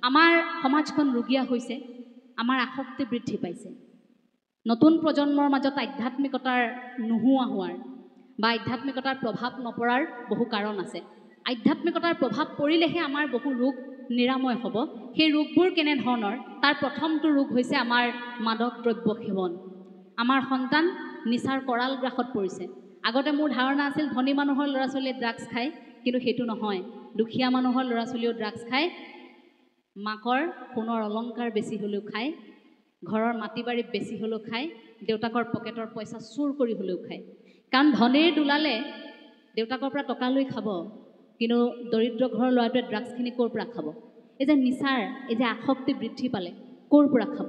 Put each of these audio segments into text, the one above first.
আমাৰ সমাজখন ৰুগীয়া হৈছে, আমাৰ আসক্তি বৃদ্ধি পাইছে। নতুন প্ৰজন্মৰ মাজত আধ্যাত্মিকতাৰ নোহোৱা হোৱাৰ বা আধ্যাত্মিকতাৰ প্ৰভাৱ নপৰাৰ বহু কাৰণ আছে। আধ্যাত্মিকতাৰ প্ৰভাৱ পৰিলেহে আমাৰ বহু ৰোগ নিৰাময় হ'ব। সেই ৰোগবোৰ কেনেধৰণৰ? তাৰ প্ৰথমটো ৰোগ হৈছে আমাৰ মাদক দ্ৰব্য সেৱন। আমাৰ সন্তান নিচাৰ কৰাল গ্ৰাসত পৰিছে। আগতে মোৰ ধাৰণা আছিল ধনী মানুহৰ ল'ৰা ছোৱালীয়ে ড্ৰাগছ খায়, কিন্তু সেইটো নহয়। দুখীয়া মানুহৰ ল'ৰা ছোৱালীয়েও ড্ৰাগছ খায়, মাকৰ সোণৰ অলংকাৰ বেছি হ'লেও খায়, ঘৰৰ মাটি বাৰী বেছি হ'লেও খায়, দেউতাকৰ পকেটৰ পইচা চুৰ কৰি হ'লেও খায়। কাৰণ ধনীৰ দোলালে দেউতাকৰ পৰা টকা লৈ খাব, কিন্তু দৰিদ্ৰ ঘৰৰ ল'ৰাটোৱে ড্ৰাগছখিনি ক'ৰ পৰা খাব? এই যে নিচাৰ এই যে আসক্তি বৃদ্ধি পালে ক'ৰ পৰা খাব?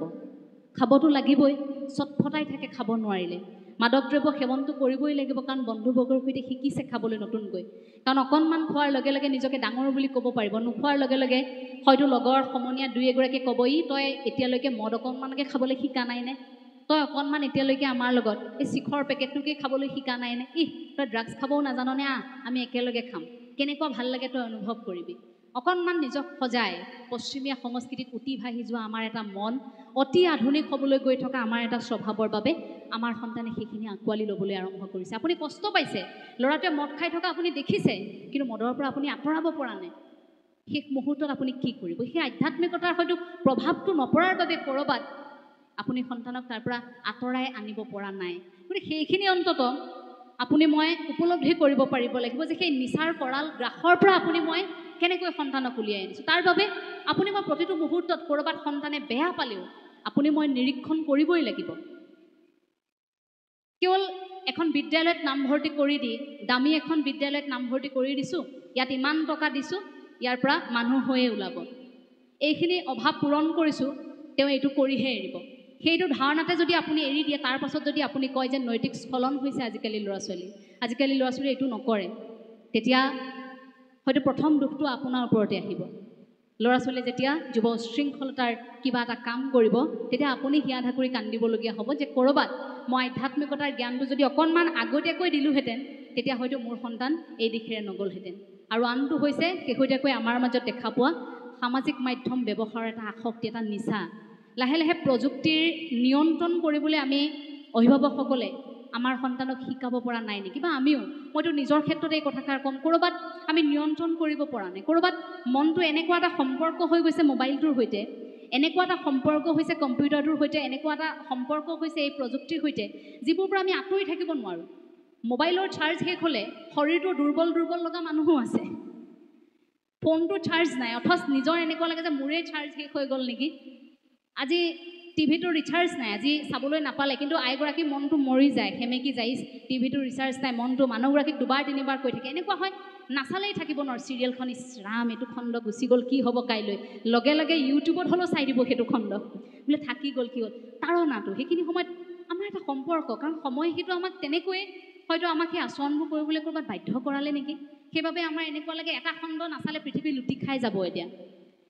খাবতো লাগিবই, চটফটাই থাকে খাব নোৱাৰিলে। মাদক দ্ৰব্য সেৱনটো কৰিবই লাগিব, কাৰণ বন্ধুবৰ্গৰ সৈতে শিকিছে খাবলৈ নতুনকৈ। কাৰণ অকণমান খোৱাৰ লগে লগে নিজকে ডাঙৰ বুলি ক'ব পাৰিব, নোখোৱাৰ লগে লগে হয়তো লগৰ সমনীয়া দুই এগৰাকীয়ে ক'ব, ই তই এতিয়ালৈকে মদ অকণমানকৈ খাবলৈ শিকা নাইনে? তই অকণমান এতিয়ালৈকে আমাৰ লগত এই চিখৰ পেকেটটোকে খাবলৈ শিকা নাইনে? তই ড্ৰাগছ খাবও নাজাননে? আমি একেলগে খাম, কেনেকুৱা ভাল লাগে তই অনুভৱ কৰিবি। অকণমান নিজক সজাই পশ্চিমীয়া সংস্কৃতিত উটি ভাহি যোৱা আমাৰ এটা মন, অতি আধুনিক হ'বলৈ গৈ থকা আমাৰ এটা স্বভাৱৰ বাবে আমাৰ সন্তানে সেইখিনি আঁকোৱালি ল'বলৈ আৰম্ভ কৰিছে। আপুনি কষ্ট পাইছে, ল'ৰাটোৱে মদ খাই থকা আপুনি দেখিছে, কিন্তু মদৰ পৰা আপুনি আঁতৰাব পৰা নাই। শেষ মুহূৰ্তত আপুনি কি কৰিব? সেই আধ্যাত্মিকতাৰ হয়তো প্ৰভাৱটো নপৰাৰ বাবে ক'ৰবাত আপুনি সন্তানক তাৰ পৰা আঁতৰাই আনিব পৰা নাই। গতিকে সেইখিনি অন্তত আপুনি মই উপলব্ধি কৰিব পাৰিব লাগিব যে সেই নিচাৰ কৰাল গ্ৰাসৰ পৰা আপুনি মই কেনেকৈ সন্তানক উলিয়াই আনিছোঁ। তাৰ বাবে আপুনি মই প্ৰতিটো মুহূৰ্তত ক'ৰবাত সন্তানে বেয়া পালেও আপুনি মই নিৰীক্ষণ কৰিবই লাগিব। কেৱল এখন বিদ্যালয়ত নামভৰ্তি কৰি দি, দামী এখন বিদ্যালয়ত নামভৰ্তি কৰি দিছোঁ, ইয়াত ইমান টকা দিছোঁ, ইয়াৰ পৰা মানুহ হৈয়ে ওলাব, এইখিনি অভাৱ পূৰণ কৰিছোঁ, তেওঁ এইটো কৰিহে এৰিব, সেইটো ধাৰণাতে যদি আপুনি এৰি দিয়ে, তাৰ পাছত যদি আপুনি কয় যে নৈতিক স্খলন হৈছে আজিকালি ল'ৰা ছোৱালীয়ে এইটো নকৰে, তেতিয়া হয়তো প্ৰথম দুখটো আপোনাৰ ওপৰতে আহিব। ল'ৰা ছোৱালীয়ে যেতিয়া যুৱ উশৃংখলতাৰ কিবা এটা কাম কৰিব, তেতিয়া আপুনি হিয়া ধাকুৰি কান্দিবলগীয়া হ'ব যে ক'ৰবাত মই আধ্যাত্মিকতাৰ জ্ঞানটো যদি অকণমান আগতীয়াকৈ দিলোঁহেঁতেন, তেতিয়া হয়তো মোৰ সন্তান এই দিশেৰে নগ'লহেঁতেন। আৰু আনটো হৈছে শেহতীয়াকৈ আমাৰ মাজত দেখা পোৱা সামাজিক মাধ্যম ব্যৱহাৰৰ এটা আসক্তি, এটা নিচা। লাহে লাহে প্ৰযুক্তিৰ নিয়ন্ত্ৰণ কৰিবলৈ আমি অভিভাৱকসকলে আমাৰ সন্তানক শিকাব পৰা নাই নেকি? বা আমিও, মইতো নিজৰ ক্ষেত্ৰত এই কথাষাৰ ক'ম, ক'ৰবাত আমি নিয়ন্ত্ৰণ কৰিব পৰা নাই। ক'ৰবাত মনটো এনেকুৱা এটা সম্পৰ্ক হৈ গৈছে মোবাইলটোৰ সৈতে, এনেকুৱা এটা সম্পৰ্ক হৈছে কম্পিউটাৰটোৰ সৈতে, এনেকুৱা এটা সম্পৰ্ক হৈছে এই প্ৰযুক্তিৰ সৈতে, যিবোৰ পৰা আমি আঁতৰি থাকিব নোৱাৰোঁ। মোবাইলৰ চাৰ্জ শেষ হ'লে শৰীৰটো দুৰ্বল লগা মানুহো আছে। ফোনটো চাৰ্জ নাই, অথচ নিজৰ এনেকুৱা লাগে যে মোৰে চাৰ্জ শেষ হৈ গ'ল নেকি। আজি টিভিটোৰ ৰিচাৰ্জ নাই, আজি চাবলৈ নাপালে, কিন্তু আইগৰাকীৰ মনটো মৰি যায়, সেমেকি যায়, টিভিটোৰ ৰিচাৰ্জ নাই, মনটো মানুহগৰাকীক দুবাৰ তিনিবাৰ কৈ থাকে। এনেকুৱা হয়, নাচালেই থাকিব নোৱাৰোঁ চিৰিয়েলখন, ইছৰাম এইটো খণ্ড গুচি গ'ল, কি হ'ব কাইলৈ, লগে লগে ইউটিউবত হ'লেও চাই দিব সেইটো খণ্ড, বোলে থাকি গ'ল, কি হ'ল। তাৰণাটো সেইখিনি সময়ত আমাৰ এটা সম্পৰ্ক, কাৰণ সময় সেইটো আমাক তেনেকৈয়ে হয়তো আমাক সেই আচৰণবোৰ কৰিবলৈ ক'ৰবাত বাধ্য কৰালে নেকি। সেইবাবে আমাৰ এনেকুৱা লাগে এটা খণ্ড নাচালে পৃথিৱী লুটি খাই যাব। এতিয়া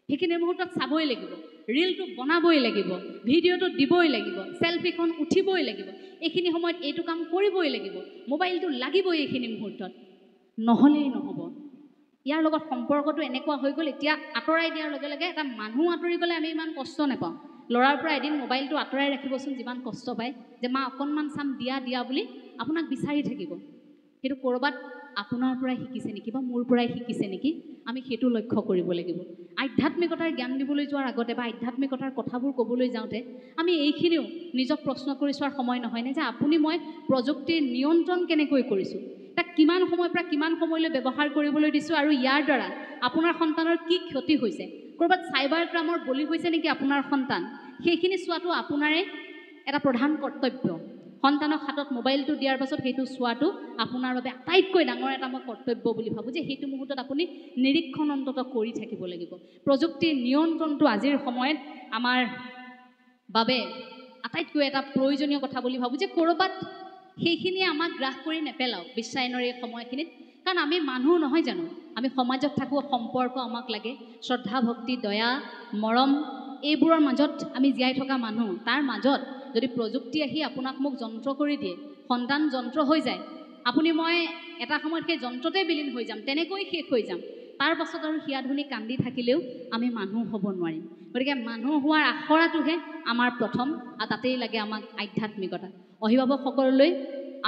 সেইখিনি মুহূৰ্তত চাবই লাগিব, ৰীলটো বনাবই লাগিব, ভিডিঅ'টো দিবই লাগিব, চেলফিখন উঠিবই লাগিব, এইখিনি সময়ত এইটো কাম কৰিবই লাগিব, মোবাইলটো লাগিবই এইখিনি মুহূৰ্তত, নহ'লেই নহ'ব। ইয়াৰ লগত সম্পৰ্কটো এনেকুৱা হৈ গ'ল, এতিয়া আঁতৰাই দিয়াৰ লগে লগে এটা মানুহ আঁতৰি গ'লে আমি ইমান কষ্ট নাপাওঁ। ল'ৰাৰ পৰা এদিন মোবাইলটো আঁতৰাই ৰাখিবচোন, যিমান কষ্ট পায়, যে মা অকণমান চাম, দিয়া বুলি আপোনাক বিচাৰি থাকিব। সেইটো ক'ৰবাত আপোনাৰ পৰাই শিকিছে নেকি বা মোৰ পৰাই শিকিছে নেকি? আমি সেইটো লক্ষ্য কৰিব লাগিব। আধ্যাত্মিকতাৰ জ্ঞান দিবলৈ যোৱাৰ আগতে বা আধ্যাত্মিকতাৰ কথাবোৰ ক'বলৈ যাওঁতে আমি এইখিনিও নিজক প্ৰশ্ন কৰি চোৱাৰ সময় নহয়নে, যে আপুনি মই প্ৰযুক্তিৰ নিয়ন্ত্ৰণ কেনেকৈ কৰিছোঁ, তাক কিমান সময়ৰ পৰা কিমান সময়লৈ ব্যৱহাৰ কৰিবলৈ দিছোঁ, আৰু ইয়াৰ দ্বাৰা আপোনাৰ সন্তানৰ কি ক্ষতি হৈছে, ক'ৰবাত চাইবাৰ ক্ৰাইমৰ বলি হৈছে নেকি আপোনাৰ সন্তান, সেইখিনি চোৱাটো আপোনাৰে এটা প্ৰধান কৰ্তব্য। সন্তানক হাতত মোবাইলটো দিয়াৰ পাছত সেইটো চোৱাটো আপোনাৰ বাবে আটাইতকৈ ডাঙৰ এটা মই কৰ্তব্য বুলি ভাবোঁ, যে সেইটো মুহূৰ্তত আপুনি নিৰীক্ষণ অন্তত কৰি থাকিব লাগিব। প্ৰযুক্তিৰ নিয়ন্ত্ৰণটো আজিৰ সময়ত আমাৰ বাবে আটাইতকৈ এটা প্ৰয়োজনীয় কথা বুলি ভাবোঁ, যে ক'ৰবাত সেইখিনিয়ে আমাক গ্ৰাস কৰি নেপেলাওক বিশ্বায়নৰ এই সময়খিনিত। কাৰণ আমি মানুহ নহয় জানো, আমি সমাজত থাকোঁ, সম্পৰ্ক আমাক লাগে, শ্ৰদ্ধা ভক্তি দয়া মৰম এইবোৰৰ মাজত আমি জীয়াই থকা মানুহ। তাৰ মাজত যদি প্ৰযুক্তি আহি আপোনাক মোক যন্ত্ৰ কৰি দিয়ে, সন্তান যন্ত্ৰ হৈ যায়, আপুনি মই এটা সময়ত সেই যন্ত্ৰতে বিলীন হৈ যাম, তেনেকৈ শেষ হৈ যাম। তাৰ পাছত আৰু হিয়াধুনি কান্দি থাকিলেও আমি মানুহ হ'ব নোৱাৰিম গতিকে মানুহ হোৱাৰ আখৰাটোহে আমাৰ প্ৰথম আৰু তাতেই লাগে আমাক আধ্যাত্মিকতা অভিভাৱকসকললৈ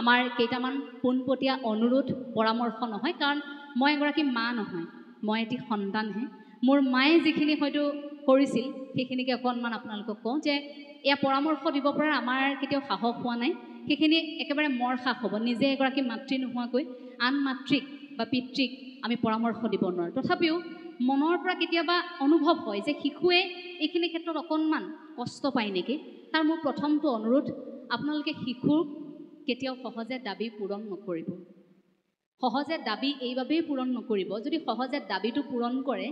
আমাৰ কেইটামান পোনপটীয়া অনুৰোধ পৰামৰ্শ নহয় কাৰণ মই এগৰাকী মা নহয় মই এটি সন্তানহে মোৰ মায়ে যিখিনি হয়তো কৰিছিল সেইখিনিকে অকণমান আপোনালোকক কওঁ যে এয়া পৰামৰ্শ দিব পৰা আমাৰ কেতিয়াও সাহস হোৱা নাই সেইখিনি একেবাৰে মৰ সাহ হ'ব নিজে এগৰাকী মাতৃ নোহোৱাকৈ আন মাতৃক বা পিতৃক আমি পৰামৰ্শ দিব নোৱাৰোঁ তথাপিও মনৰ পৰা কেতিয়াবা অনুভৱ হয় যে শিশুৱে এইখিনি ক্ষেত্ৰত অকণমান কষ্ট পায় নেকি তাৰ মোৰ প্ৰথমটো অনুৰোধ আপোনালোকে শিশুক কেতিয়াও সহজে দাবী পূৰণ নকৰিব সহজে দাবী এইবাবেই পূৰণ নকৰিব যদি সহজে দাবীটো পূৰণ কৰে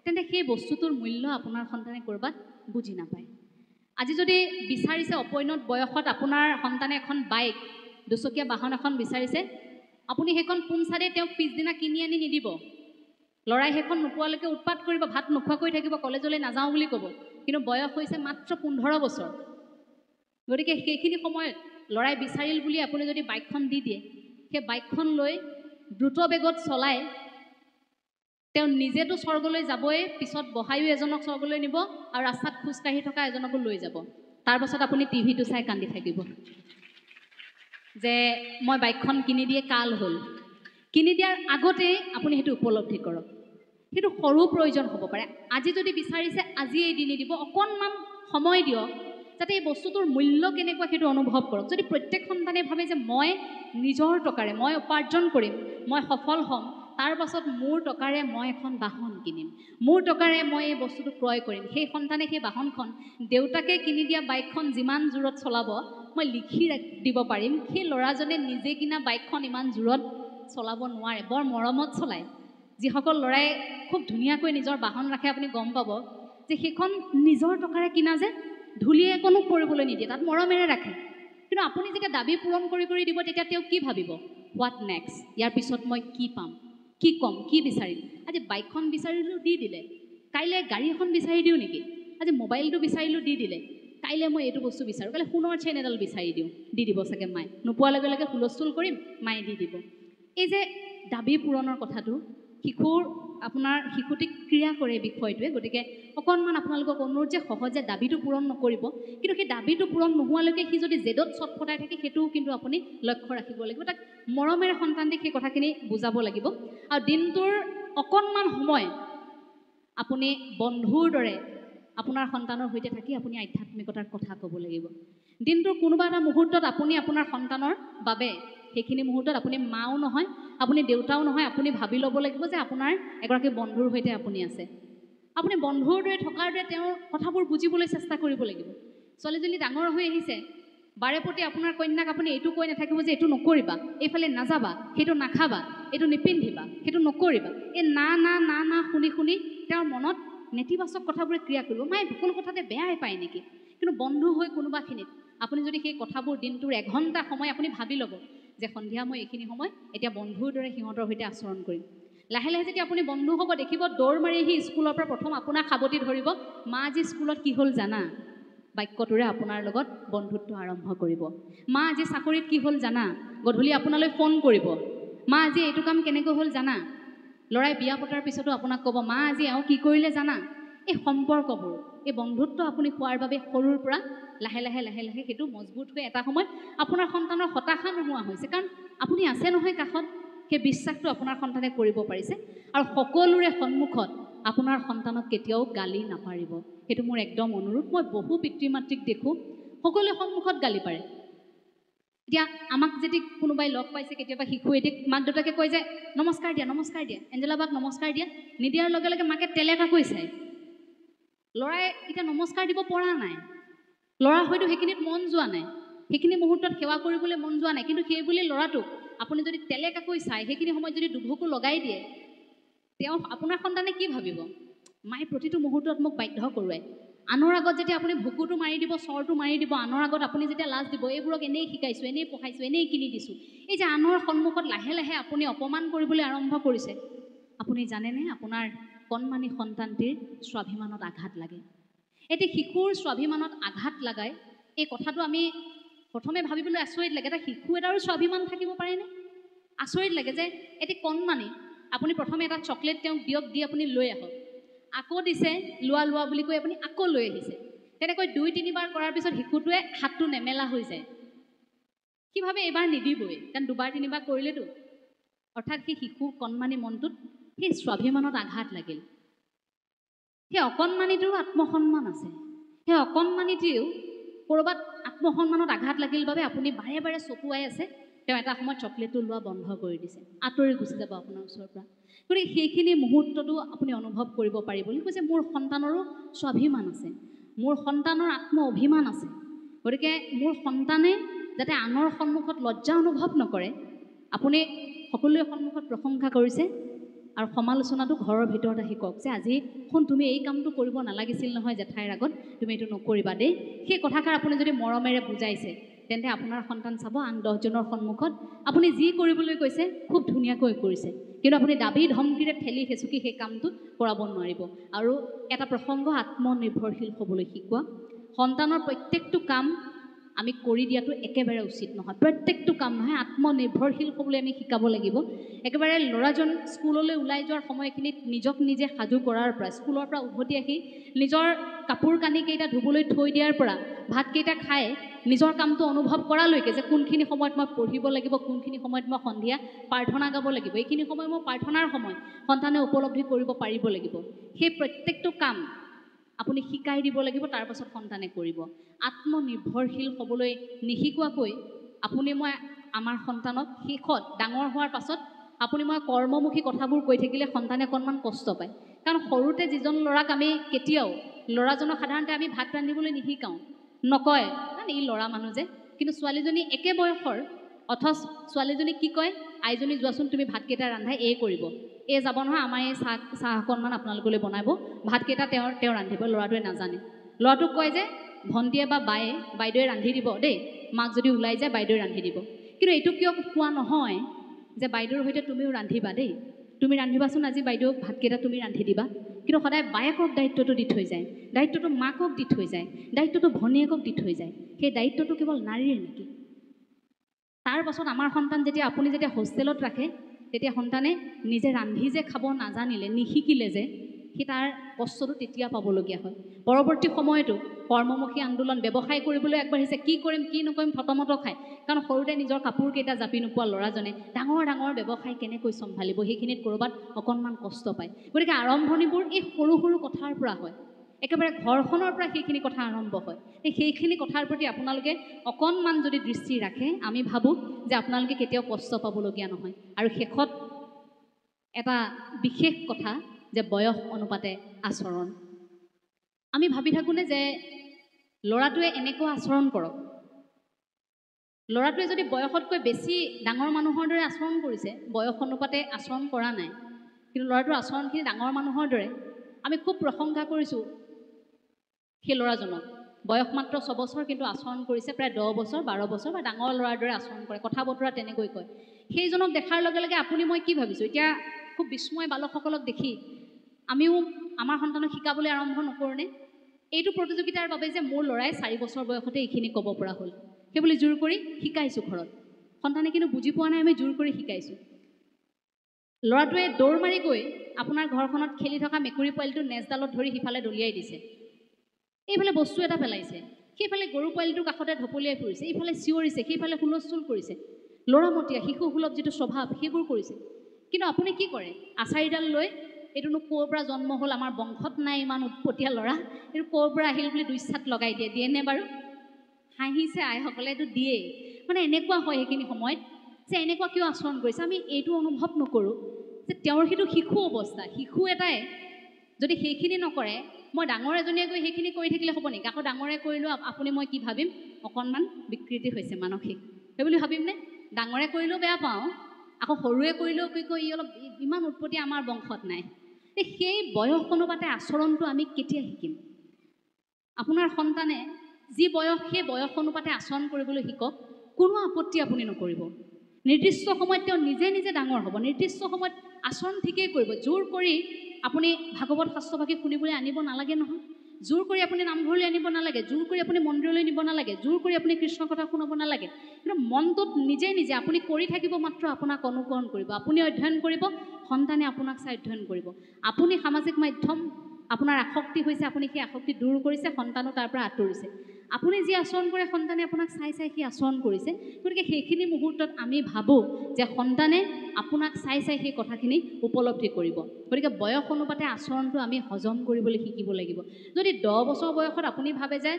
তেন্তে সেই বস্তুটোৰ মূল্য আপোনাৰ সন্তানে ক'ৰবাত বুজি নাপায় আজি যদি বিচাৰিছে অপৰিণত বয়সত আপোনাৰ সন্তানে এখন বাইক দুচকীয়া বাহন এখন বিচাৰিছে আপুনি সেইখন পোনচাৰে তেওঁক পিছদিনা কিনি আনি নিদিব ল'ৰাই সেইখন নোপোৱালৈকে উৎপাত কৰিব ভাত নোখোৱাকৈ থাকিব কলেজলৈ নাযাওঁ বুলি ক'ব কিন্তু বয়স হৈছে মাত্ৰ 15 বছৰ গতিকে সেইখিনি সময়ত ল'ৰাই বিচাৰিল বুলি আপুনি যদি বাইকখন দি দিয়ে সেই বাইকখন লৈ দ্ৰুত বেগত চলাই তেওঁ নিজেতো স্বৰ্গলৈ যাবই পিছত বহায়ো এজনক স্বৰ্গলৈ নিব আৰু ৰাস্তাত খোজকাঢ়ি থকা এজনকো লৈ যাব তাৰ পাছত আপুনি টিভিটো চাই কান্দি থাকিব যে মই বাইকখন কিনি দিয়ে কাল হ'ল কিনি দিয়াৰ আগতেই আপুনি সেইটো উপলব্ধি কৰক সেইটো সৰু প্ৰয়োজন হ'ব পাৰে আজি যদি বিচাৰিছে আজিয়েই দি নিদিব অকণমান সময় দিয়ক যাতে এই বস্তুটোৰ মূল্য কেনেকুৱা সেইটো অনুভৱ কৰক যদি প্ৰত্যেক সন্তানে ভাবে যে মই নিজৰ টকাৰে মই উপাৰ্জন কৰিম মই সফল হ'ম তাৰ পাছত মোৰ টকাৰে মই এখন বাহন কিনিম মোৰ টকাৰে মই এই বস্তুটো ক্ৰয় কৰিম সেই সন্তানে সেই বাহনখন দেউতাকে কিনি দিয়া বাইকখন যিমান জোৰত চলাব মই লিখি দিব পাৰিম সেই ল'ৰাজনে নিজে কিনা বাইকখন ইমান জোৰত চলাব নোৱাৰে বৰ মৰমত চলায় যিসকল ল'ৰাই খুব ধুনীয়াকৈ নিজৰ বাহন ৰাখে আপুনি গম পাব যে সেইখন নিজৰ টকাৰে কিনা যে ধূলিয়ে কোনো পৰিবলৈ নিদিয়ে তাত মৰমেৰে ৰাখে কিন্তু আপুনি যেতিয়া দাবী পূৰণ কৰি কৰি দিব তেতিয়া তেওঁ কি ভাবিব হোৱাট নেক্সট ইয়াৰ পিছত মই কি পাম কি ক'ম কি বিচাৰিম আজি বাইকখন বিচাৰিলোঁ দি দিলে কাইলৈ গাড়ী এখন বিচাৰি দিওঁ নেকি আজি মোবাইলটো বিচাৰিলোঁ দি দিলে কাইলৈ মই এইটো বস্তু বিচাৰোঁ কাইলৈ সোণৰ চেইন এডাল বিচাৰি দিওঁ দি দিব চাগে মায়ে নোপোৱাৰ লগে লগে হুলস্থুল কৰিম মায়ে দি দিব এই যে দাবী পূৰণৰ কথাটো শিশুৰ আপোনাৰ শিশুটিক ক্ৰিয়া কৰে বিষয়টোৱে গতিকে অকণমান আপোনালোকক অনুৰোধ যে সহজে দাবীটো পূৰণ নকৰিব কিন্তু সেই দাবীটো পূৰণ নোহোৱালৈকে সি যদি জেদত চটফটাই থাকে সেইটোও কিন্তু আপুনি লক্ষ্য ৰাখিব লাগিব তাক মৰমেৰে সন্তানটিক সেই কথাখিনি বুজাব লাগিব আৰু দিনটোৰ অকণমান সময় আপুনি বন্ধুৰ দৰে আপোনাৰ সন্তানৰ সৈতে থাকি আপুনি আধ্যাত্মিকতাৰ কথা ক'ব লাগিব দিনটোৰ কোনোবা এটা মুহূৰ্তত আপুনি আপোনাৰ সন্তানৰ বাবে সেইখিনি মুহূৰ্তত আপুনি মাও নহয় আপুনি দেউতাও নহয় আপুনি ভাবি ল'ব লাগিব যে আপোনাৰ এগৰাকী বন্ধুৰ সৈতে আপুনি আছে আপুনি বন্ধুৰ দৰে থকাৰ দৰে তেওঁৰ কথাবোৰ বুজিবলৈ চেষ্টা কৰিব লাগিব ছোৱালীজনী ডাঙৰ হৈ আহিছে বাৰে প্ৰতি আপোনাৰ কন্যাক আপুনি এইটো কৈ নাথাকিব যে এইটো নকৰিবা এইফালে নাযাবা সেইটো নাখাবা এইটো নিপিন্ধিবা সেইটো নকৰিবা এই না না না না শুনি শুনি তেওঁৰ মনত নেতিবাচক কথাবোৰে ক্ৰিয়া কৰিব মায়ে সকলো কথাতে বেয়াই পায় নেকি কিন্তু বন্ধু হৈ কোনোবাখিনিত আপুনি যদি সেই কথাবোৰ দিনটোৰ 1 ঘণ্টা সময় আপুনি ভাবি ল'ব যে সন্ধিয়া মই এইখিনি সময় এতিয়া বন্ধুৰ দৰে সিহঁতৰ সৈতে আচৰণ কৰিম লাহে লাহে যেতিয়া আপুনি বন্ধু হ'ব দেখিব দৌৰ মাৰি আহি স্কুলৰ পৰা প্ৰথম আপোনাক সাৱটি ধৰিব মা আজি স্কুলত কি হ'ল জানা বাক্যটোৰে আপোনাৰ লগত বন্ধুত্ব আৰম্ভ কৰিব মা আজি চাকৰিত কি হ'ল জানা গধূলি আপোনালৈ ফোন কৰিব মা আজি এইটো কাম কেনেকৈ হ'ল জানা ল'ৰাই বিয়া পতাৰ পিছতো আপোনাক ক'ব মা আজি এওঁ কি কৰিলে জানা এই সম্পৰ্কবোৰ এই বন্ধুত্ব আপুনি পোৱাৰ বাবে সৰুৰ পৰা লাহে লাহে লাহে লাহে সেইটো মজবুত হৈ এটা সময়ত আপোনাৰ সন্তানৰ হতাশা নোহোৱা হৈছে কাৰণ আপুনি আছে নহয় কাষত সেই বিশ্বাসটো আপোনাৰ সন্তানে কৰিব পাৰিছে আৰু সকলোৰে সন্মুখত আপোনাৰ সন্তানক কেতিয়াও গালি নাপাৰিব সেইটো মোৰ একদম অনুৰোধ মই বহু পিতৃ মাতৃক দেখোঁ সকলোৰে সন্মুখত গালি পাৰে এতিয়া আমাক যদি কোনোবাই লগ পাইছে কেতিয়াবা শিশু এটিক মাক দেউতাকে কয় যে নমস্কাৰ দিয়া এঞ্জেলা বাক নমস্কাৰ দিয়া নিদিয়াৰ লগে লগে মাকে তেলেকাকৈ চায় ল'ৰাই এতিয়া নমস্কাৰ দিব পৰা নাই ল'ৰা হয়তো সেইখিনিত মন যোৱা নাই সেইখিনি মুহূৰ্তত সেৱা কৰিবলৈ মন যোৱা নাই কিন্তু সেই বুলি ল'ৰাটোক আপুনি যদি তেলেকাকৈ চায় সেইখিনি সময়ত যদি দুভুকু লগাই দিয়ে তেওঁ আপোনাৰ সন্তানে কি ভাবিব মায়ে প্ৰতিটো মুহূৰ্তত মোক বাধ্য কৰোৱায় আনৰ আগত যেতিয়া আপুনি ভুকুটো মাৰি দিব চৰটো মাৰি দিব আনৰ আগত আপুনি যেতিয়া লাজ দিব এইবোৰক এনেই শিকাইছোঁ এনেই পঢ়াইছোঁ এনেই কিনি দিছোঁ এই যে আনৰ সন্মুখত লাহে লাহে আপুনি অপমান কৰিবলৈ আৰম্ভ কৰিছে আপুনি জানেনে আপোনাৰ কণমানি সন্তানটিৰ স্বাভিমানত আঘাত লাগে এটি শিশুৰ স্বাভিমানত আঘাত লাগায় এই কথাটো আমি প্ৰথমে ভাবিবলৈ আচৰিত লাগে এটা শিশু এটাৰো স্বাভিমান থাকিব পাৰেনে আচৰিত লাগে যে এটি কণমানি আপুনি প্ৰথমে এটা চকলেট তেওঁক দিয়ক, দি আপুনি লৈ আহক, আকৌ দিছে লোৱা লোৱা বুলি কৈ আপুনি আকৌ লৈ আহিছে। তেনেকৈ 2-3 বাৰ কৰাৰ পিছত শিশুটোৱে হাতটো নেমেলা হৈ যায়। কি ভাবে এইবাৰ নিদিবই, কাৰণ 2-3 বাৰ কৰিলেতো। অৰ্থাৎ সেই শিশু কণমানি মনটোত সেই স্বাভিমানত আঘাত লাগিল। সেই অকণমানিটোৰো আত্মসন্মান আছে, সেই অকণমানিটিও ক'ৰবাত আত্মসন্মানত আঘাত লাগিল বাবে আপুনি বাৰে বাৰে চকুৱাই আছে, তেওঁ এটা সময়ত চকলেটটো লোৱা বন্ধ কৰি দিছে, আঁতৰি গুচি যাব আপোনাৰ ওচৰৰ পৰা। গতিকে সেইখিনি মুহূৰ্তটো আপুনি অনুভৱ কৰিব পাৰিব লাগিব যে মোৰ সন্তানৰো স্বাভিমান আছে, মোৰ সন্তানৰ আত্ম অভিমান আছে। গতিকে মোৰ সন্তানে যাতে আনৰ সন্মুখত লজ্জা অনুভৱ নকৰে, আপুনি সকলোৰে সন্মুখত প্ৰশংসা কৰিছে আৰু সমালোচনাটো ঘৰৰ ভিতৰত আহি কওক যে আজি শুন তুমি এই কামটো কৰিব নালাগিছিল নহয় জেঠাইৰ আগত, তুমি এইটো নকৰিবা দেই। সেই কথাষাৰ আপুনি যদি মৰমেৰে বুজাইছে, তেন্তে আপোনাৰ সন্তান চাব আন 10জনৰ সন্মুখত আপুনি যি কৰিবলৈ কৈছে খুব ধুনীয়াকৈ কৰিছে, কিন্তু আপুনি দাবী ধমকিৰে ঠেলি হেঁচুকি সেই কামটো কৰাব নোৱাৰিব। আৰু এটা প্ৰসংগ, আত্মনিৰ্ভৰশীল হ'বলৈ শিকোৱা। সন্তানৰ প্ৰত্যেকটো কাম আমি কৰি দিয়াটো একেবাৰে উচিত নহয়, প্ৰত্যেকটো কাম নহয়, আত্মনিৰ্ভৰশীল হ'বলৈ আমি শিকাব লাগিব। একেবাৰে ল'ৰাজন স্কুললৈ ওলাই যোৱাৰ সময়খিনিত নিজক নিজে সাজু কৰাৰ পৰা, স্কুলৰ পৰা উভতি আহি নিজৰ কাপোৰ কানিকেইটা ধুবলৈ থৈ দিয়াৰ পৰা, ভাতকেইটা খাই নিজৰ কামটো অনুভৱ কৰালৈকে যে কোনখিনি সময়ত মই পঢ়িব লাগিব, কোনখিনি সময়ত মই সন্ধিয়া প্ৰাৰ্থনা গাব লাগিব, এইখিনি সময় মোৰ প্ৰাৰ্থনাৰ সময়, সন্তানে উপলব্ধি কৰিব পাৰিব লাগিব। সেই প্ৰত্যেকটো কাম আপুনি শিকাই দিব লাগিব, তাৰ পাছত সন্তানে কৰিব। আত্মনিৰ্ভৰশীল হ'বলৈ নিশিকোৱাকৈ আপুনি মই আমাৰ সন্তানক শেষত ডাঙৰ হোৱাৰ পাছত আপুনি মই কৰ্মমুখী কথাবোৰ কৈ থাকিলে সন্তানে অকণমান কষ্ট পায়। কাৰণ সৰুতে যিজন ল'ৰাক আমি কেতিয়াও, ল'ৰাজনক সাধাৰণতে আমি ভাত ৰান্ধিবলৈ নিশিকাওঁ, নকয় কাৰণ ই ল'ৰা মানুহ যে, কিন্তু ছোৱালীজনী একে বয়সৰ, অথচ ছোৱালীজনী কি কয়, আইজনী যোৱাচোন তুমি ভাতকেইটা ৰান্ধাই এই কৰিব, এই যাব নহয় আমাৰ এই চাহ অকণমান আপোনালোকলৈ বনাব, ভাতকেইটা তেওঁ ৰান্ধিব। ল'ৰাটোৱে নাজানে, ল'ৰাটোক কয় যে ভণ্টিয়ে বা বাইদেৱে ৰান্ধি দিব দেই, মাক যদি ওলাই যায় বাইদেৱে ৰান্ধি দিব। কিন্তু এইটো কিয় কোৱা নহয় যে বাইদেউৰ সৈতে তুমিও ৰান্ধিবা দেই, তুমি ৰান্ধিবাচোন আজি বাইদেউক ভাতকেইটা তুমি ৰান্ধি দিবা। কিন্তু সদায় বায়েকক দায়িত্বটো দি থৈ যায়, দায়িত্বটো মাকক দি থৈ যায়, দায়িত্বটো ভনীয়েকক দি থৈ যায়। সেই দায়িত্বটো কেৱল নাৰীৰ নেকি? তাৰ পাছত আমাৰ সন্তান যেতিয়া আপুনি যেতিয়া হোষ্টেলত ৰাখে, তেতিয়া সন্তানে নিজে ৰান্ধি যে খাব নাজানিলে, নিশিকিলে যে, সি তাৰ কষ্টটো তেতিয়া পাবলগীয়া হয়। পৰৱৰ্তী সময়তো কৰ্মমুখী আন্দোলন, ব্যৱসায় কৰিবলৈ আগবাঢ়িছে, কি কৰিম কি নকৰিম থতমত খায়। কাৰণ সৰুতে নিজৰ কাপোৰকেইটা জাপি নোপোৱা ল'ৰাজনে ডাঙৰ ডাঙৰ ব্যৱসায় কেনেকৈ চম্ভালিব, সেইখিনিত ক'ৰবাত অকণমান কষ্ট পায়। গতিকে আৰম্ভণিবোৰ এই সৰু সৰু কথাৰ পৰা হয়, একেবাৰে ঘৰখনৰ পৰা সেইখিনি কথা আৰম্ভ হয়। সেইখিনি কথাৰ প্ৰতি আপোনালোকে অকণমান যদি দৃষ্টি ৰাখে, আমি ভাবোঁ যে আপোনালোকে কেতিয়াও কষ্ট পাবলগীয়া নহয়। আৰু শেষত এটা বিশেষ কথা যে বয়স অনুপাতে আচৰণ। আমি ভাবি থাকোঁনে যে ল'ৰাটোৱে এনেকুৱা আচৰণ কৰক, ল'ৰাটোৱে যদি বয়সতকৈ বেছি ডাঙৰ মানুহৰ দৰে আচৰণ কৰিছে, বয়স অনুপাতে আচৰণ কৰা নাই, কিন্তু ল'ৰাটোৰ আচৰণখিনি ডাঙৰ মানুহৰ দৰে, আমি খুব প্ৰশংসা কৰিছোঁ সেই ল'ৰাজনক। বয়স মাত্ৰ 6 বছৰ, কিন্তু আচৰণ কৰিছে প্ৰায় 10 বছৰ 12 বছৰ বা ডাঙৰ ল'ৰাৰ দৰে আচৰণ কৰে, কথা বতৰা তেনেকৈ কয়। সেইজনক দেখাৰ লগে লগে আপুনি মই কি ভাবিছোঁ, এতিয়া খুব বিস্ময় বালকসকলক দেখি আমিও আমাৰ সন্তানক শিকাবলৈ আৰম্ভ নকৰোঁনে? এইটো প্ৰতিযোগিতাৰ বাবে যে মোৰ ল'ৰাই 4 বছৰ বয়সতে এইখিনি ক'ব পৰা হ'ল, সেইবুলি জোৰ কৰি শিকাইছোঁ ঘৰত। সন্তানে কিন্তু বুজি পোৱা নাই, আমি জোৰ কৰি শিকাইছোঁ। ল'ৰাটোৱে দৌৰ মাৰি গৈ আপোনাৰ ঘৰখনত খেলি থকা মেকুৰী পোৱালিটো নেজডালত ধৰি সিফালে দলিয়াই দিছে, এইফালে বস্তু এটা পেলাইছে, সেইফালে গৰু পোৱালিটোৰ কাষতে ঢপলিয়াই ফুৰিছে, এইফালে চিঞৰিছে, সেইফালে হুলস্থুল কৰিছে, ল'ৰামতীয়া শিশু সুলভ যিটো স্বভাৱ সেইবোৰ কৰিছে। কিন্তু আপুনি কি কৰে, আচাৰিডাল লৈ, এইটোনো ক'ৰ পৰা জন্ম হ'ল, আমাৰ বংশত নাই ইমান উৎপতীয়া ল'ৰা, এইটো ক'ৰ পৰা আহিল বুলি 2 চাট লগাই দিয়েনে বাৰু? হাঁহিছে আইসকলে, এইটো দিয়েই। মানে এনেকুৱা হয় সেইখিনি সময়ত যে এনেকুৱা কিয় আচৰণ কৰিছে। আমি এইটো অনুভৱ নকৰোঁ যে তেওঁৰ সেইটো শিশু অৱস্থা, শিশু এটাই যদি সেইখিনি নকৰে, মই ডাঙৰ এজনীয়ে গৈ সেইখিনি কৰি থাকিলে হ'ব নেকি? আকৌ ডাঙৰে কৰিলেও আপুনি মই কি ভাবিম, অকণমান বিকৃতি হৈছে মানসিক, সেইবুলি ভাবিমনে? ডাঙৰে কৰিলেও বেয়া পাওঁ, আকৌ সৰুৱে কৰিলেও কি কয় ই অলপ ইমান উৎপত্তি আমাৰ বংশত নাই। সেই বয়স অনুপাতে আচৰণটো আমি কেতিয়া শিকিম? আপোনাৰ সন্তানে যি বয়স, সেই বয়স অনুপাতে আচৰণ কৰিবলৈ শিকক, কোনো আপত্তি আপুনি নকৰিব। নিৰ্দিষ্ট সময়ত তেওঁ নিজে নিজে ডাঙৰ হ'ব, নিৰ্দিষ্ট সময়ত আচৰণ ঠিকেই কৰিব। জোৰ কৰি আপুনি ভাগৱত শাস্ত্ৰভাগী শুনিবলৈ আনিব নালাগে নহয়। জোৰ কৰি আপুনি নামঘৰলৈ আনিব নালাগে, জোৰ কৰি আপুনি মন্দিৰলৈ নিব নালাগে, জোৰ কৰি আপুনি কৃষ্ণ কথা শুনাব নালাগে। কিন্তু মনটোত নিজে নিজে আপুনি কৰি থাকিব, মাত্ৰ আপোনাক অনুকৰণ কৰিব, আপুনি অধ্যয়ন কৰিব, সন্তানে আপোনাক চাই অধ্যয়ন কৰিব। আপুনি সামাজিক মাধ্যম আপোনাৰ আসক্তি হৈছে, আপুনি সেই আসক্তি দূৰ কৰিছে, সন্তানো তাৰ পৰা আঁতৰিছে। আপুনি যি আচৰণ কৰে সন্তানে আপোনাক চাই চাই সেই আচৰণ কৰিছে। গতিকে সেইখিনি মুহূৰ্তত আমি ভাবোঁ যে সন্তানে আপোনাক চাই চাই সেই কথাখিনি উপলব্ধি কৰিব। গতিকে বয়স অনুপাতে আচৰণটো আমি হজম কৰিবলৈ শিকিব লাগিব। যদি 10 বছৰ বয়সত আপুনি ভাবে যে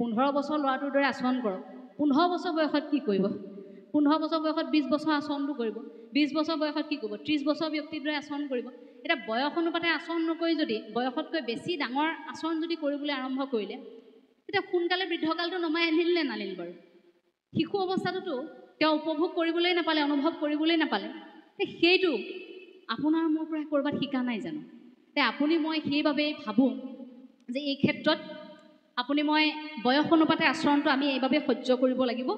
15 বছৰ ল'ৰাটোৰ দৰে আচৰণ কৰক, 15 বছৰ বয়সত কি কৰিব? 15 বছৰ বয়সত 20 বছৰ আচৰণটো কৰিব, 20 বছৰ বয়সত কি কৰিব? 30 বছৰ ব্যক্তিৰ দৰে আচৰণ কৰিব। এটা বয়স অনুপাতে আচৰণ নকৰি যদি বয়সতকৈ বেছি ডাঙৰ আচৰণ যদি কৰিবলৈ আৰম্ভ কৰিলে, তেতিয়া সোনকালে বৃদ্ধকালটো নমাই আনিল নে নানিল বাৰু? শিশু অৱস্থাটোতো তেওঁ উপভোগ কৰিবলৈ নাপালে, অনুভৱ কৰিবলৈ নাপালে। সেইটো আপোনাৰ মোৰ পৰা ক'ৰবাত শিকা নাই জানো? আপুনি মই সেইবাবেই ভাবোঁ যে এই ক্ষেত্ৰত আপুনি মই বয়স অনুপাতে আচৰণটো আমি এইবাবে সহ্য কৰিব লাগিব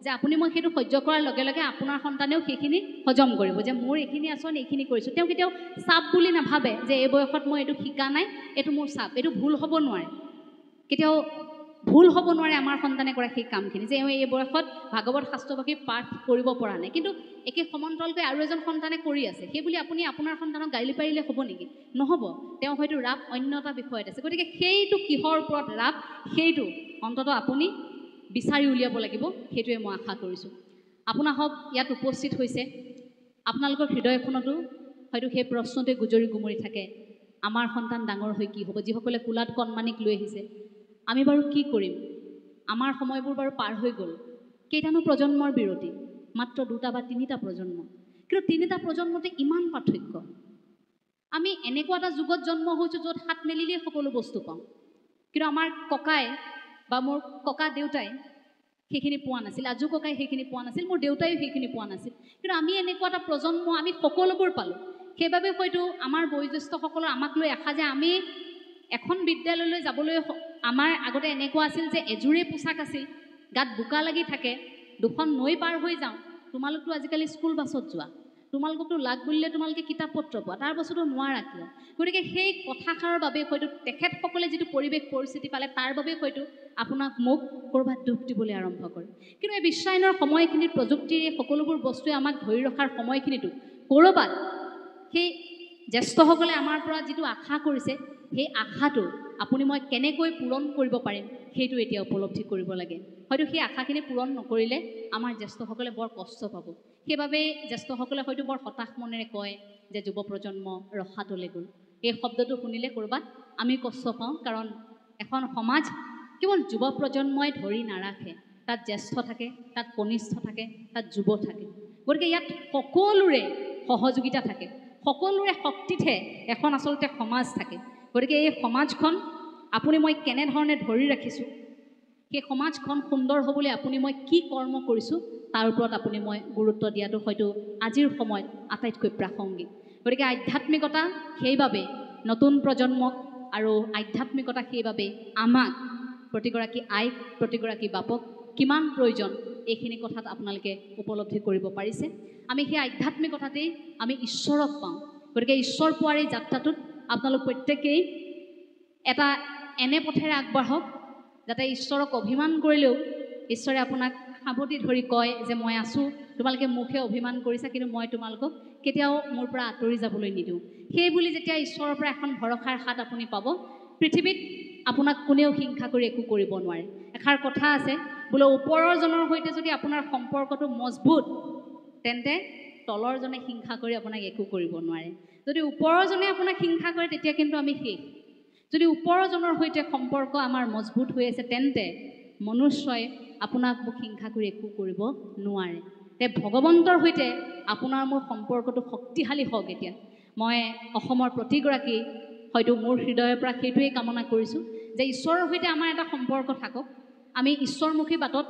যে আপুনি মই সেইটো সহ্য কৰাৰ লগে লগে আপোনাৰ সন্তানেও সেইখিনি হজম কৰিব যে মোৰ এইখিনি আচৰণ এইখিনি কৰিছোঁ। তেওঁ কেতিয়াও চাপ বুলি নাভাবে যে এই বয়সত মই এইটো শিকা নাই, এইটো মোৰ চাপ, এইটো ভুল হ'ব নোৱাৰে। কেতিয়াও ভুল হ'ব নোৱাৰে আমাৰ সন্তানে কৰা সেই কামখিনি যে এই বয়সত ভাগৱত শাস্ত্ৰবাকী পাঠ কৰিব পৰা নাই, কিন্তু একে সমান্তৰালকৈ আৰু এজন সন্তানে কৰি আছে, সেই বুলি আপুনি আপোনাৰ সন্তানক গালি পাৰিলে হ'ব নেকি? নহ'ব। তেওঁ হয়তো ৰাগ অন্য এটা বিষয়ত আছে। গতিকে সেইটো কিহৰ ওপৰত ৰাগ, সেইটো অন্ততঃ আপুনি বিচাৰি উলিয়াব লাগিব, সেইটোৱে মই আশা কৰিছোঁ। আপোনাসক ইয়াত উপস্থিত হৈছে, আপোনালোকৰ হৃদয়খনতো হয়তো সেই প্ৰশ্নটোৱে গুজৰি গুমৰি থাকে, আমাৰ সন্তান ডাঙৰ হৈ কি হ'ব? যিসকলে কোলাত কণমানিক লৈ আহিছে, আমি বাৰু কি কৰিম? আমাৰ সময়বোৰ বাৰু পাৰ হৈ গ'ল। কেইটানো প্ৰজন্মৰ বিৰতি, মাত্ৰ 2টা বা 3টা প্ৰজন্ম, কিন্তু 3টা প্ৰজন্মতে ইমান পাৰ্থক্য। আমি এনেকুৱা এটা যুগত জন্ম হৈছোঁ য'ত হাত মেলিলেই সকলো বস্তু পাওঁ, কিন্তু আমাৰ ককাই বা মোৰ ককা দেউতাই সেইখিনি পোৱা নাছিল, আজু ককাই সেইখিনি পোৱা নাছিল, মোৰ দেউতাইও সেইখিনি পোৱা নাছিল। কিন্তু আমি এনেকুৱা এটা প্ৰজন্ম, আমি সকলোবোৰ পালোঁ। সেইবাবে হয়তো আমাৰ বয়োজ্যেষ্ঠসকলৰ আমাক লৈ আশা যে আমি এখন বিদ্যালয়লৈ যাবলৈ, আমাৰ আগতে এনেকুৱা আছিল যে এযোৰে পোছাক আছিল, গাত বোকা লাগি থাকে, 2খন নৈ পাৰ হৈ যাওঁ। তোমালোকতো আজিকালি স্কুল বাছত যোৱা, তোমালোকতো লাগ বুলিলে তোমালোকে কিতাপ পত্ৰ পোৱা, তাৰ পাছতো নোৱাৰা কিয়? গতিকে সেই কথাষাৰৰ বাবে হয়তো তেখেতসকলে যিটো পৰিৱেশ পৰিস্থিতি পালে তাৰ বাবে হয়তো আপোনাক মোক ক'ৰবাত দুখ দিবলৈ আৰম্ভ কৰে। কিন্তু এই বিশ্বায়নৰ সময়খিনিত প্ৰযুক্তিৰ এই সকলোবোৰ বস্তুৱে আমাক ধৰি ৰখাৰ সময়খিনিতো ক'ৰবাত সেই জ্যেষ্ঠসকলে আমাৰ পৰা যিটো আশা কৰিছে, সেই আশাটো আপুনি মই কেনেকৈ পূৰণ কৰিব পাৰিম সেইটো এতিয়া উপলব্ধি কৰিব লাগে। হয়তো সেই আশাখিনি পূৰণ নকৰিলে আমাৰ জ্যেষ্ঠসকলে বৰ কষ্ট পাব। সেইবাবে জ্যেষ্ঠসকলে হয়তো বৰ হতাশ মনেৰে কয় যে যুৱ প্ৰজন্ম ৰসাতলে গ'ল। এই শব্দটো শুনিলে ক'ৰবাত আমি কষ্ট পাওঁ, কাৰণ এখন সমাজ কেৱল যুৱ প্ৰজন্মই ধৰি নাৰাখে, তাত জ্যেষ্ঠ থাকে, তাত কনিষ্ঠ থাকে, তাত যুৱ থাকে। গতিকে ইয়াত সকলোৰে সহযোগিতা থাকে, সকলোৰে শক্তিতহে এখন আচলতে সমাজ থাকে। গতিকে এই সমাজখন আপুনি মই কেনেধৰণে ধৰি ৰাখিছোঁ, সেই সমাজখন সুন্দৰ হ'বলৈ আপুনি মই কি কৰ্ম কৰিছোঁ, তাৰ ওপৰত আপুনি মই গুৰুত্ব দিয়াটো হয়তো আজিৰ সময়ত আটাইতকৈ প্ৰাসংগিক। গতিকে আধ্যাত্মিকতা সেইবাবে নতুন প্ৰজন্মক, আৰু আধ্যাত্মিকতা সেইবাবে আমাক, প্ৰতিগৰাকী আইক, প্ৰতিগৰাকী বাপক কিমান প্ৰয়োজন এইখিনি কথাত আপোনালোকে উপলব্ধি কৰিব পাৰিছে। আমি সেই আধ্যাত্মিকতাতেই আমি ঈশ্বৰক পাওঁ। গতিকে ঈশ্বৰ পোৱাৰ এই যাত্ৰাটোত আপোনালোক প্ৰত্যেকেই এটা এনে পথেৰে আগবাঢ়ক যাতে ঈশ্বৰক অভিমান কৰিলেও ঈশ্বৰে আপোনাক সাৱটি ধৰি কয় যে মই আছোঁ, তোমালোকে মুখে অভিমান কৰিছা, কিন্তু মই তোমালোকক কেতিয়াও মোৰ পৰা আঁতৰি যাবলৈ নিদিওঁ। সেই বুলি যেতিয়া ঈশ্বৰৰ পৰা এখন ভৰসাৰ হাত আপুনি পাব, পৃথিৱীত আপোনাক কোনেও হিংসা কৰি একো কৰিব নোৱাৰে। এষাৰ কথা আছে, বোলে ওপৰৰজনৰ সৈতে যদি আপোনাৰ সম্পৰ্কটো মজবুত, তেন্তে তলৰজনে হিংসা কৰি আপোনাক একো কৰিব নোৱাৰে। যদি ওপৰৰজনে আপোনাক হিংসা কৰে তেতিয়া কিন্তু আমি শেষ। যদি ওপৰজনৰ সৈতে সম্পৰ্ক আমাৰ মজবুত হৈ আছে, তেন্তে মনুষ্যই আপোনাক মোক হিংসা কৰি একো কৰিব নোৱাৰে। ভগৱন্তৰ সৈতে আপোনাৰ মোৰ সম্পৰ্কটো শক্তিশালী হওক। এতিয়া মই অসমৰ প্ৰতিগৰাকী হয়তো মোৰ হৃদয়ৰ পৰা সেইটোৱেই কামনা কৰিছোঁ যে ঈশ্বৰৰ সৈতে আমাৰ এটা সম্পৰ্ক থাকক, আমি ঈশ্বৰমুখী বাটত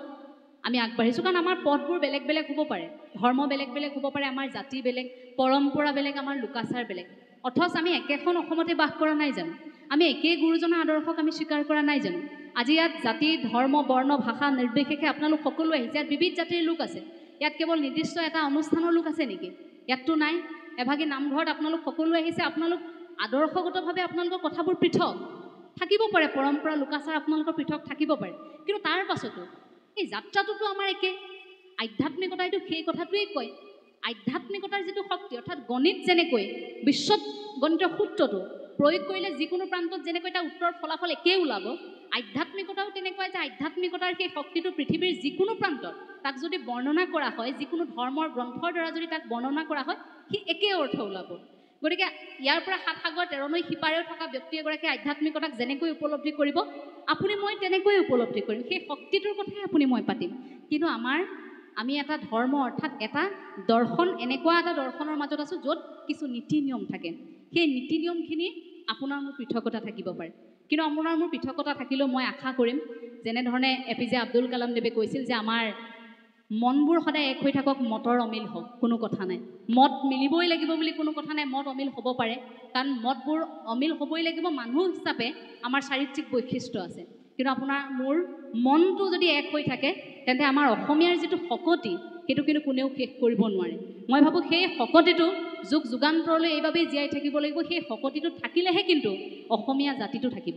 আমি আগবাঢ়িছোঁ। কাৰণ আমাৰ পথবোৰ বেলেগ বেলেগ হ'ব পাৰে, ধৰ্ম বেলেগ বেলেগ হ'ব পাৰে, আমাৰ জাতি বেলেগ, পৰম্পৰা বেলেগ, আমাৰ লোকাচাৰ বেলেগ। অথচ আমি একেখন অসমতে বাস কৰা নাই জানো? আমি একেই গুৰুজনাৰ আদৰ্শক আমি স্বীকাৰ কৰা নাই জানো? আজি ইয়াত জাতি, ধৰ্ম, বৰ্ণ, ভাষা নিৰ্বিশেষে আপোনালোক সকলো আহিছে। ইয়াত বিবিধ জাতিৰ লোক আছে। ইয়াত কেৱল নিৰ্দিষ্ট এটা অনুষ্ঠানৰ লোক আছে নেকি? ইয়াততো নাই। এভাগী নামঘৰত আপোনালোক সকলো আহিছে, আপোনালোক আদৰ্শগতভাৱে আপোনালোকৰ কথাবোৰ পৃথক, থাকিব পাৰে, পৰম্পৰা লোকাচাৰ আপোনালোকৰ পৃথক থাকিব পাৰে, কিন্তু তাৰ পাছতো এই যাত্ৰাটোতো আমাৰ একে। আধ্যাত্মিকতাইতো সেই কথাটোৱেই কয়। আধ্যাত্মিকতাৰ যিটো শক্তি, অৰ্থাৎ গণিত যেনেকৈ বিশ্বত গণিতৰ সূত্ৰটো প্ৰয়োগ কৰিলে যিকোনো প্ৰান্তত যেনেকৈ এটা উত্তৰ ফলাফল একেই ওলাব, আধ্যাত্মিকতাও তেনেকুৱা যে আধ্যাত্মিকতাৰ সেই শক্তিটো পৃথিৱীৰ যিকোনো প্ৰান্তত তাক যদি বৰ্ণনা কৰা হয়, যিকোনো ধৰ্মৰ গ্ৰন্থৰ দ্বাৰা যদি তাক বৰ্ণনা কৰা হয়, সি একেই অৰ্থ ওলাব। গতিকে ইয়াৰ পৰা ৭ সাগৰ ১৩ নৈ সিপাৰেও থকা ব্যক্তি এগৰাকীয়ে আধ্যাত্মিকতাক যেনেকৈ উপলব্ধি কৰিব, আপুনি মই তেনেকৈ উপলব্ধি কৰিম। সেই শক্তিটোৰ কথাই আপুনি মই পাতিম। কিন্তু আমি এটা ধৰ্ম, অৰ্থাৎ এটা দৰ্শন, এনেকুৱা এটা দৰ্শনৰ মাজত আছোঁ য'ত কিছু নীতি নিয়ম থাকে। সেই নীতি নিয়মখিনি আপোনাৰ মোৰ পৃথকতা থাকিব পাৰে, কিন্তু আপোনাৰ মোৰ পৃথকতা থাকিলেও মই আশা কৰিম, যেনেধৰণে APJ আব্দুল কালাম দেৱে কৈছিল যে আমাৰ মনবোৰ সদায় এক হৈ থাকক, মতৰ অমিল হওক, কোনো কথা নাই। মত মিলিবই লাগিব বুলি কোনো কথা নাই, মত অমিল হ'ব পাৰে, কাৰণ মতবোৰ অমিল হ'বই লাগিব। মানুহ হিচাপে আমাৰ চাৰিত্ৰিক বৈশিষ্ট্য আছে, কিন্তু আপোনাৰ মোৰ মনটো যদি এক হৈ থাকে, তেন্তে আমাৰ অসমীয়াৰ যিটো শকতি, সেইটো কিন্তু কোনেও শেষ কৰিব নোৱাৰে। মই ভাবোঁ সেই শকতিটো যুগ যুগান্তৰলৈ এইবাবেই জীয়াই থাকিব লাগিব। সেই শকতিটো থাকিলেহে কিন্তু অসমীয়া জাতিটো থাকিব,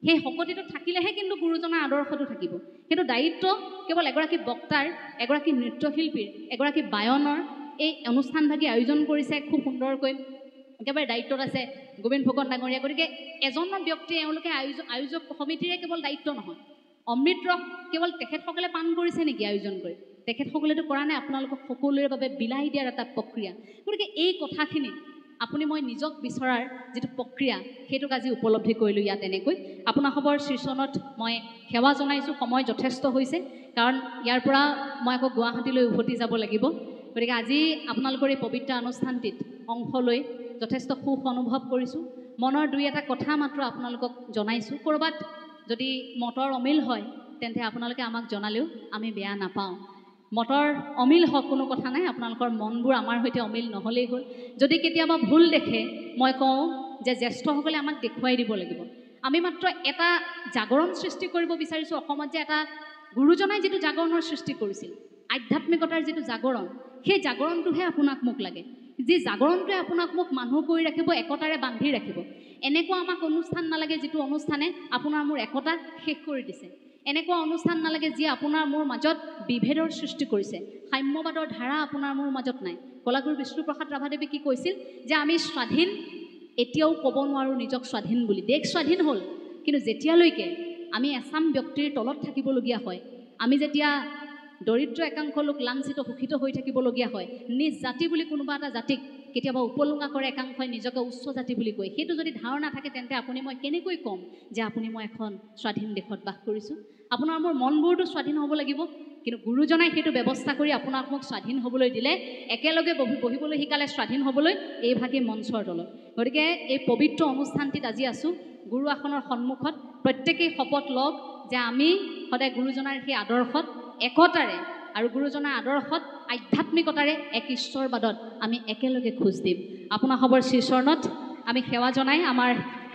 সেই শকতিটো থাকিলেহে কিন্তু গুৰুজনাৰ আদৰ্শটো থাকিব। সেইটো দায়িত্ব কেৱল এগৰাকী বক্তাৰ, এগৰাকী নৃত্যশিল্পীৰ, এগৰাকী বায়নৰ। এই অনুষ্ঠানভাগী আয়োজন কৰিছে খুব সুন্দৰকৈ, একেবাৰে দায়িত্বত আছে গোবিন্দ ফুকন ডাঙৰীয়া। গতিকে এজন ব্যক্তিয়ে এওঁলোকে আয়োজক সমিতিৰে কেৱল দায়িত্ব নহয়, অমৃত ৰস কেৱল তেখেতসকলে পান কৰিছে নেকি আয়োজন কৰি? তেখেতসকলেতো কৰা নাই, আপোনালোকক সকলোৰে বাবে বিলাই দিয়াৰ এটা প্ৰক্ৰিয়া। গতিকে এই কথাখিনি আপুনি মই নিজক বিচৰাৰ যিটো প্ৰক্ৰিয়া, সেইটোক আজি উপলব্ধি কৰিলোঁ ইয়াত এনেকৈ। আপোনাসৱৰ শীৰ্ষণত মই সেৱা জনাইছোঁ। সময় যথেষ্ট হৈছে, কাৰণ ইয়াৰ পৰা মই আকৌ গুৱাহাটীলৈ উভতি যাব লাগিব। গতিকে আজি আপোনালোকৰ এই পবিত্ৰ অনুষ্ঠানটিত অংশ লৈ যথেষ্ট সুখ অনুভৱ কৰিছোঁ। মনৰ দুই এটা কথা মাত্ৰ আপোনালোকক জনাইছোঁ। ক'ৰবাত যদি মতৰ অমিল হয়, তেন্তে আপোনালোকে আমাক জনালেও আমি বেয়া নাপাওঁ। মতৰ অমিল হওক, কোনো কথা নাই, আপোনালোকৰ মনবোৰ আমাৰ সৈতে অমিল নহ'লেই হ'ল। যদি কেতিয়াবা ভুল দেখে, মই কওঁ যে জ্যেষ্ঠসকলে আমাক দেখুৱাই দিব লাগিব। আমি মাত্ৰ এটা জাগৰণ সৃষ্টি কৰিব বিচাৰিছোঁ অসমত, যে এটা গুৰুজনাই যিটো জাগৰণৰ সৃষ্টি কৰিছিল, আধ্যাত্মিকতাৰ যিটো জাগৰণ, সেই জাগৰণটোহে আপোনাক মোক লাগে। যি জাগৰণটোৱে আপোনাক মোক মানুহ কৰি ৰাখিব, একতাৰে বান্ধি ৰাখিব। এনেকুৱা আমাক অনুষ্ঠান নালাগে যিটো অনুষ্ঠানে আপোনাৰ মোৰ একতা শেষ কৰি দিছে। এনেকুৱা অনুষ্ঠান নালাগে যিয়ে আপোনাৰ মোৰ মাজত বিভেদৰ সৃষ্টি কৰিছে। সাম্যবাদৰ ধাৰা আপোনাৰ মোৰ মাজত নাই। কলাগুৰু বিষ্ণুপ্ৰসাদ ৰাভাদেৱে কি কৈছিল, যে আমি স্বাধীন, এতিয়াও ক'ব নোৱাৰোঁ নিজক স্বাধীন বুলি। দেশ স্বাধীন হ'ল, কিন্তু যেতিয়ালৈকে আমি এচাম ব্যক্তিৰ তলত থাকিবলগীয়া হয়, আমি যেতিয়া দৰিদ্ৰ একাংশ লোক লাঞ্ছিত শোষিত হৈ থাকিবলগীয়া হয়, নিজ জাতি বুলি কোনোবা এটা জাতিক কেতিয়াবা উপলুঙা কৰে একাংশই, নিজকে উচ্চ জাতি বুলি কয়। সেইটো যদি ধাৰণা থাকে, তেন্তে আপুনি মই কেনেকৈ ক'ম যে আপুনি মই এখন স্বাধীন দেশত বাস কৰিছোঁ? আপোনাৰ মোৰ মনবোৰতো স্বাধীন হ'ব লাগিব, কিন্তু গুৰুজনাই সেইটো ব্যৱস্থা কৰি আপোনাক মোক স্বাধীন হ'বলৈ দিলে, একেলগে বহিবলৈ শিকালে স্বাধীন হ'বলৈ এইভাগেই মঞ্চৰ তলত। গতিকে এই পবিত্ৰ অনুষ্ঠানটিত আজি আছোঁ গুৰু আসনৰ সন্মুখত। প্ৰত্যেকেই শপত লওক যে আমি সদায় গুৰুজনাৰ সেই আদৰ্শত একতাৰে আৰু গুৰুজনাৰ আদৰ্শত আধ্যাত্মিকতাৰে এক ঈশ্বৰবাদত আমি একেলগে খোজ দিম। আপোনাসৱৰ শ্ৰীচৰণত আমি সেৱা জনাই আমাৰ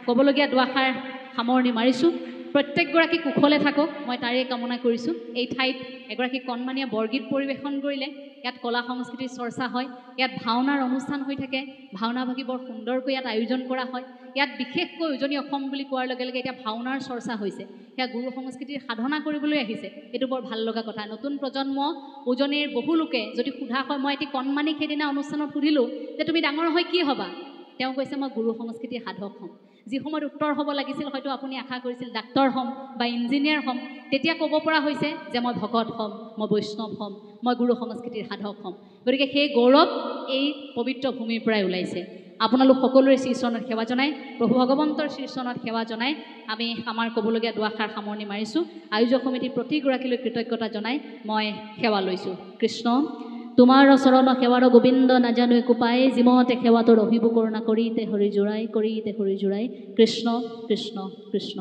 ক'বলগীয়া দুআষাৰ সামৰণি মাৰিছোঁ। প্ৰত্যেকগৰাকী কুশলে থাকক, মই তাৰেই কামনা কৰিছোঁ। এই ঠাইত এগৰাকী কণমানীয়ে বৰগীত পৰিৱেশন কৰিলে, ইয়াত কলা সংস্কৃতিৰ চৰ্চা হয়, ইয়াত ভাওনাৰ অনুষ্ঠান হৈ থাকে, ভাওনাভাগী বৰ সুন্দৰকৈ ইয়াত আয়োজন কৰা হয়। ইয়াত বিশেষকৈ উজনি অসম বুলি কোৱাৰ লগে লগে এতিয়া ভাওনাৰ চৰ্চা হৈছে। সেয়া গুৰু সংস্কৃতিৰ সাধনা কৰিবলৈ আহিছে, এইটো বৰ ভাল লগা কথা। নতুন প্ৰজন্ম উজনিৰ বহু লোকে যদি সোধা হয়, মই এটি কণমানীক সেইদিনা অনুষ্ঠানত সুধিলোঁ যে তুমি ডাঙৰ হৈ কি হ'বা? তেওঁ কৈছে মই গুৰু সংস্কৃতিৰ সাধক হ'ম। যি সময়ত উত্তৰ হ'ব লাগিছিল, হয়তো আপুনি আশা কৰিছিল ডাক্তৰ হ'ম বা ইঞ্জিনিয়াৰ হ'ম, তেতিয়া ক'ব পৰা হৈছে যে মই ভকত হ'ম, মই বৈষ্ণৱ হ'ম, মই গুৰু সংস্কৃতিৰ সাধক হ'ম। গতিকে সেই গৌৰৱ এই পবিত্ৰ ভূমিৰ পৰাই ওলাইছে। আপোনালোক সকলোৰে শ্ৰীচৰণত সেৱা জনাই, প্ৰভু ভগৱন্তৰ শ্ৰীচৰণত সেৱা জনাই আমি আমাৰ ক'বলগীয়া দুআষাৰ সামৰণি মাৰিছোঁ। আয়োজক সমিতিৰ প্ৰতিগৰাকীলৈ কৃতজ্ঞতা জনাই মই সেৱা লৈছোঁ। কৃষ্ণ তোমাৰ চৰণ সেৱাৰ গোবিন্দ নাজানো একো পাই, যিমতে সেৱাটো ৰহিব কৰোণা কৰিতে হৰি জোৰাই, কৰিতে হৰি জোৰাই। কৃষ্ণ কৃষ্ণ কৃষ্ণ।